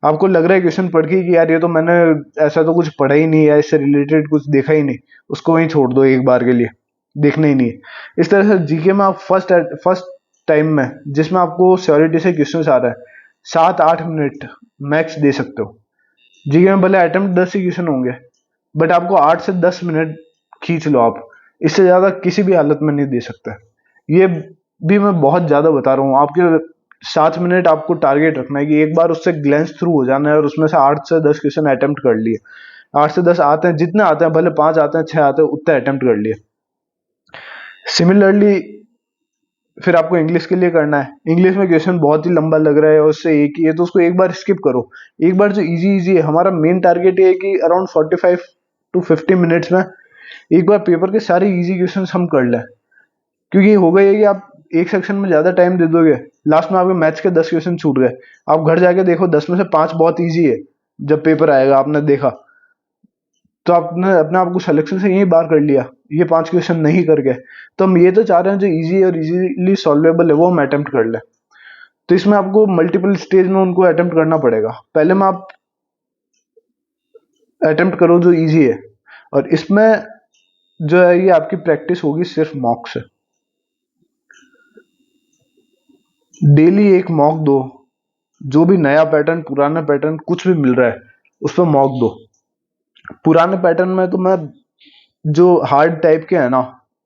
आपको लग रहा है क्वेश्चन पढ़ के कि यार ये तो मैंने ऐसा तो कुछ पढ़ा ही नहीं है, इससे रिलेटेड कुछ देखा ही नहीं, उसको वहीं छोड़ दो, एक बार के लिए देखना ही नहीं है। इस तरह से जीके में आप फर्स्ट टाइम में जिसमें आपको श्योरिटी से क्वेश्चन आ रहा है, 7-8 मिनट मैक्स दे सकते हो। जीके में भले अटेम्प्ट 10 ही क्वेश्चन होंगे, बट आपको 8 से 10 मिनट खींच लो आप, इससे ज्यादा किसी भी हालत में नहीं दे सकते। ये भी मैं बहुत ज्यादा बता रहा हूँ, आपके 7 मिनट आपको टारगेट रखना है कि एक बार उससे ग्लैंस थ्रू हो जाना है, और उसमें से 8 से 10 क्वेश्चन अटेम्प्ट कर लिए। 8 से 10 आते हैं, जितने आते हैं, भले 5 आते हैं 6 आते हैं, उतने अटेम्प्ट कर लिए। सिमिलरली फिर आपको इंग्लिश के लिए करना है। इंग्लिश में क्वेश्चन बहुत ही लंबा लग रहा है और उससे एक ही है, तो उसको एक बार स्किप करो। एक बार जो इजी इजी है, हमारा मेन टारगेट ये है कि अराउंड 45 to 50 मिनट्स में एक बार पेपर के सारे इजी क्वेश्चन हम कर लें, क्योंकि होगा ये कि आप एक सेक्शन में ज्यादा टाइम दे दोगे, लास्ट में आपके मैथ्स के 10 क्वेश्चन छूट गए। आप घर जाके देखो 10 में से 5 बहुत इजी है, जब पेपर आएगा आपने देखा, तो आपने अपने आप को सिलेक्शन से यही बार कर लिया, ये 5 क्वेश्चन नहीं कर गए। तो हम ये तो चाह रहे हैं जो इजी और इजीली सॉल्वेबल है वो हम अटेम्प्ट कर ले। तो इसमें आपको मल्टीपल स्टेज में उनको अटेम्प्ट करना पड़ेगा। पहले में आप अटेम्प्ट करो जो इजी है, और इसमें जो है ये आपकी प्रैक्टिस होगी सिर्फ मॉक से। डेली एक मॉक दो, जो भी नया पैटर्न पुराना पैटर्न कुछ भी मिल रहा है उस पर मॉक दो। पुराने पैटर्न में तो मैं जो हार्ड टाइप के है ना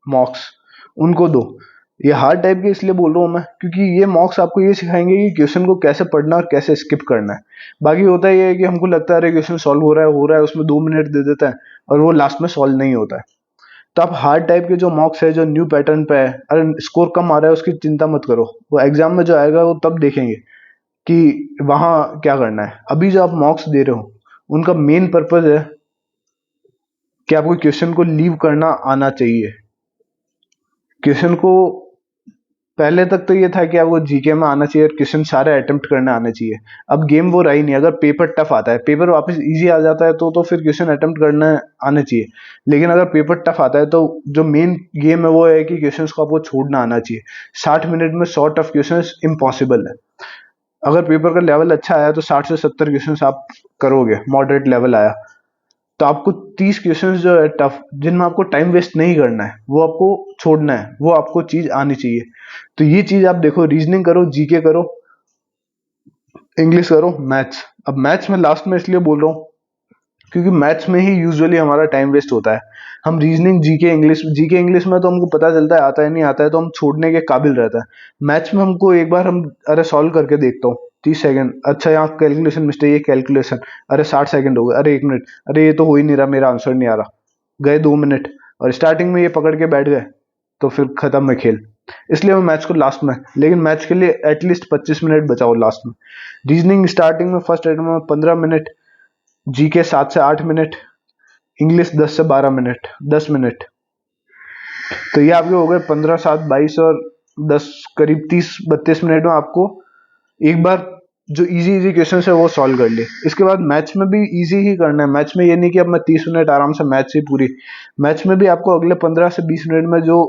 मॉक्स, उनको दो। ये हार्ड टाइप के इसलिए बोल रहा हूँ मैं क्योंकि ये मॉक्स आपको ये सिखाएंगे कि क्वेश्चन को कैसे पढ़ना और कैसे स्किप करना है। बाकी होता ये है कि हमको लगता है अरे क्वेश्चन सॉल्व हो रहा है, उसमें 2 मिनट दे देता है और वो लास्ट में सॉल्व नहीं होता है। तो आप हार्ड टाइप के जो मॉक्स है, जो न्यू पैटर्न पे है, अरे स्कोर कम आ रहा है उसकी चिंता मत करो, वो एग्जाम में जो आएगा वो तब देखेंगे कि वहां क्या करना है। अभी जो आप मॉक्स दे रहे हो उनका मेन पर्पज है कि आपको क्वेश्चन को लीव करना आना चाहिए। क्वेश्चन को पहले तक तो ये था कि आपको जीके में आना चाहिए और क्वेश्चन सारे अटेम्प्ट करने आने चाहिए। अब गेम वो रही नहीं। अगर पेपर टफ आता है, पेपर वापस इजी आ जाता है तो फिर क्वेश्चन अटेम्प्ट करने आने चाहिए। लेकिन अगर पेपर टफ आता है तो जो मेन गेम है वो है कि क्वेश्चंस को आपको छोड़ना आना चाहिए। 60 मिनट में 100 टफ क्वेश्चंस इम्पॉसिबल है। अगर पेपर का लेवल अच्छा आया तो 60 से 70 क्वेश्चंस आप करोगे, मॉडरेट लेवल आया तो आपको 30 क्वेश्चंस जो है टफ, जिनमें आपको टाइम वेस्ट नहीं करना है, वो आपको छोड़ना है, वो आपको चीज आनी चाहिए। तो ये चीज आप देखो, रीजनिंग करो, जीके करो, इंग्लिश करो, मैथ्स। अब मैथ्स में लास्ट में इसलिए बोल रहा हूँ क्योंकि मैथ्स में ही यूजुअली हमारा टाइम वेस्ट होता है। हम रीजनिंग, जीके इंग्लिश में तो हमको पता चलता है आता है नहीं आता है, तो हम छोड़ने के काबिल रहता है। मैथ्स में हमको एक बार हम अरे सॉल्व करके देखता हूँ, 30 सेकंड, अच्छा यहाँ कैलकुलेशन मिस्टेक, ये कैलकुलेशन, अरे 60 सेकंड हो गए, अरे 1 मिनट, अरे ये तो हो ही नहीं रहा, मेरा आंसर नहीं आ रहा, गए 2 मिनट। और स्टार्टिंग में ये पकड़ के बैठ गए तो फिर खत्म है खेल। इसलिए मैं मैथ्स को लास्ट में, लेकिन मैथ्स के लिए एटलीस्ट 25 मिनट बचाओ लास्ट में। रीजनिंग स्टार्टिंग में फर्स्ट अटेम्प्ट में 15 मिनट, जीके 7 से 8 मिनट, इंग्लिश 10 से 12 मिनट, 10 मिनट। तो ये आपके हो गए 15, 7, 22 और 10, करीब 30-32 मिनट में आपको एक बार जो इजी इजी क्वेश्चन है वो सॉल्व कर लिए। इसके बाद मैथ्स में भी इजी ही करना है। मैथ्स में ये नहीं कि अब मैं 30 मिनट आराम से मैथ्स ही पूरी, मैथ्स में भी आपको अगले 15 से 20 मिनट में जो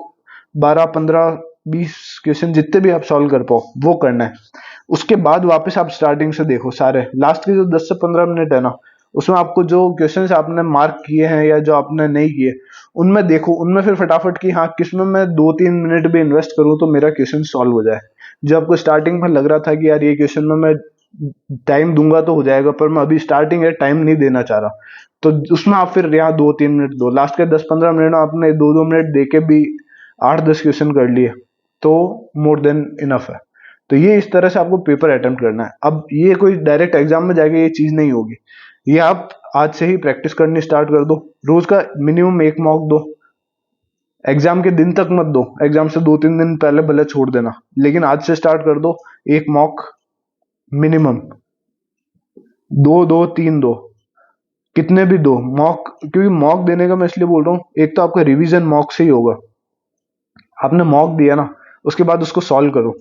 12, 15, 20 क्वेश्चन जितने भी आप सॉल्व कर पाओ वो करना है। उसके बाद वापस आप स्टार्टिंग से देखो सारे, लास्ट के जो 10 से 15 मिनट है ना, उसमें आपको जो क्वेश्चंस आपने मार्क किए हैं या जो आपने नहीं किए उनमें देखो, उनमें फिर फटाफट की हाँ किसमें मैं 2-3 मिनट भी इन्वेस्ट करूँ तो मेरा क्वेश्चन सॉल्व हो जाए। जो आपको स्टार्टिंग में लग रहा था कि यार ये क्वेश्चन में मैं टाइम दूंगा तो हो जाएगा, पर मैं अभी स्टार्टिंग है टाइम नहीं देना चाह रहा, तो उसमें आप फिर यहाँ 2-3 मिनट दो। लास्ट के 10-15 मिनट में आपने 2-2 मिनट दे के भी 8-10 क्वेश्चन कर लिए तो मोर देन इनफ है। तो ये इस तरह से आपको पेपर अटेम्प्ट करना है। अब ये कोई डायरेक्ट एग्जाम में जाके ये चीज नहीं होगी, ये आप आज से ही प्रैक्टिस करनी स्टार्ट कर दो। रोज का मिनिमम एक मॉक दो, एग्जाम के दिन तक मत दो, एग्जाम से 2-3 दिन पहले भले छोड़ देना, लेकिन आज से स्टार्ट कर दो। एक मॉक मिनिमम, दो दो, तीन दो, कितने भी दो मॉक। क्योंकि मॉक देने का मैं इसलिए बोल रहा हूँ, एक तो आपका रिवीजन मॉक से ही होगा। आपने मॉक दिया ना, उसके बाद उसको सॉल्व करो।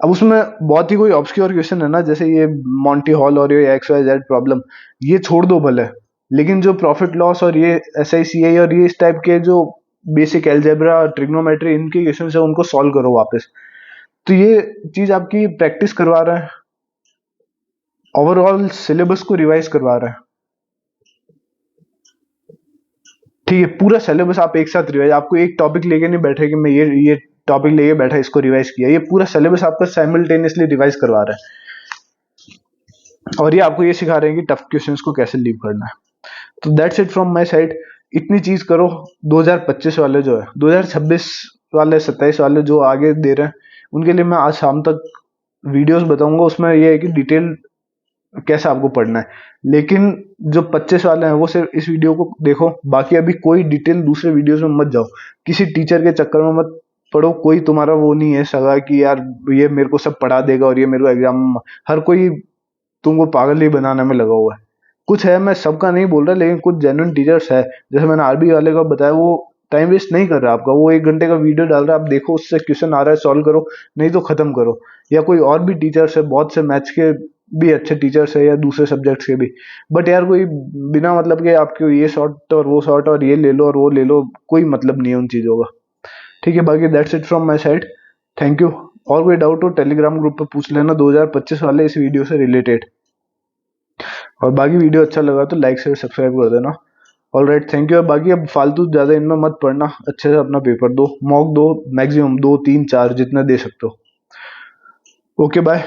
अब उसमें बहुत ही कोई ऑब्सक्योर क्वेश्चन है ना, जैसे ये मॉन्टी हॉल और ये एक्स वाई जेड प्रॉब्लम, ये छोड़ दो भले, लेकिन जो प्रॉफिट लॉस और ये एस आई सी आई और ये इस टाइप के जो बेसिक एल्जेब्रा, ट्रिग्नोमेट्री, इनके क्वेश्चन है उनको सॉल्व करो वापस। तो ये चीज आपकी प्रैक्टिस करवा रहा है, ओवरऑल सिलेबस को रिवाइज करवा रहा है। ठीक है, पूरा सिलेबस आप एक साथ रिवाइज, आपको एक टॉपिक लेके नहीं बैठे कि मैं ये टॉपिक लेके बैठा इसको रिवाइज किया, ये पूरा सिलेबस आपका साइमल्टेनियसली रिवाइज करवा रहा है और ये आपको ये सिखा रहे हैं कि टफ क्वेश्चंस को कैसे लीव करना है। तो that's it from my side. इतनी चीज करो। 2025 वाले जो है, 2026 वाले, 27 वाले जो आगे दे रहे हैं, उनके लिए मैं आज शाम तक वीडियोस बताऊंगा। उसमें ये है कि डिटेल कैसा आपको पढ़ना है। लेकिन जो 25 वाले हैं वो सिर्फ इस वीडियो को देखो, बाकी अभी कोई डिटेल दूसरे वीडियोस में मत जाओ, किसी टीचर के चक्कर में मत पढ़ो। कोई तुम्हारा वो नहीं है सगा कि यार ये मेरे को सब पढ़ा देगा और ये मेरे को एग्जाम, हर कोई तुमको पागल ही बनाने में लगा हुआ है। कुछ है, मैं सबका नहीं बोल रहा, लेकिन कुछ जेन्युइन टीचर्स है, जैसे मैंने आरबी वाले का बताया, वो टाइम वेस्ट नहीं कर रहा आपका, वो 1 घंटे का वीडियो डाल रहा है, आप देखो उससे क्वेश्चन आ रहा है सॉल्व करो, नहीं तो खत्म करो। या कोई और भी टीचर्स है, बहुत से मैथ्स के भी अच्छे टीचर्स है या दूसरे सब्जेक्ट्स के भी, बट यार कोई बिना मतलब के आपको ये शॉर्ट और वो शॉर्ट और ये ले लो और वो ले लो, कोई मतलब नहीं है उन चीजों का। ठीक है, बाकी that's it from my side, thank you. और कोई डाउट हो टेलीग्राम ग्रुप पर पूछ लेना 2025 वाले इस वीडियो से रिलेटेड। और बाकी वीडियो अच्छा लगा तो लाइक शेयर सब्सक्राइब कर देना। All right, thank you. बाकी अब फालतू ज्यादा इनमें मत पढ़ना, अच्छे से अपना पेपर दो, मॉक दो, मैक्सिमम 2, 3, 4 जितना दे सकते हो। Okay bye.